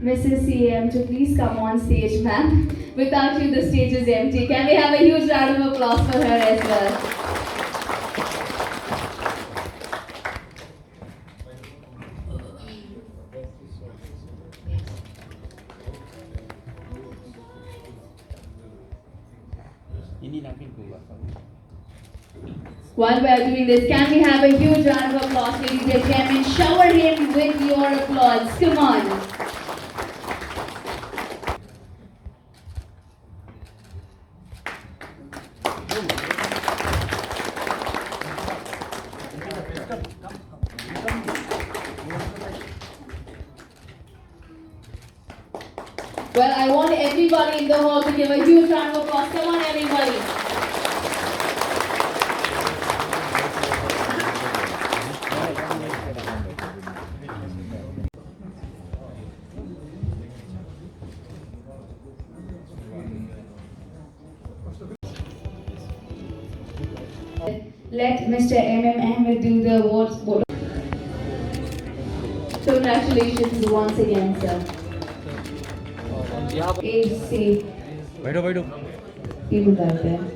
Mrs. CM to please come on stage, ma'am. Without you, the stage is empty. Can we have a huge round of applause for her as well? While we are doing this, can we have a huge round of applause, ladies and gentlemen? Shower him with your applause. Come on. Well, I want everybody in the hall to give a huge round of applause. Come on, everybody. Let Mr. M.M. Ahmed do the awards. Congratulations once again, sir. AC. बैठो बैठो ये बताते हैं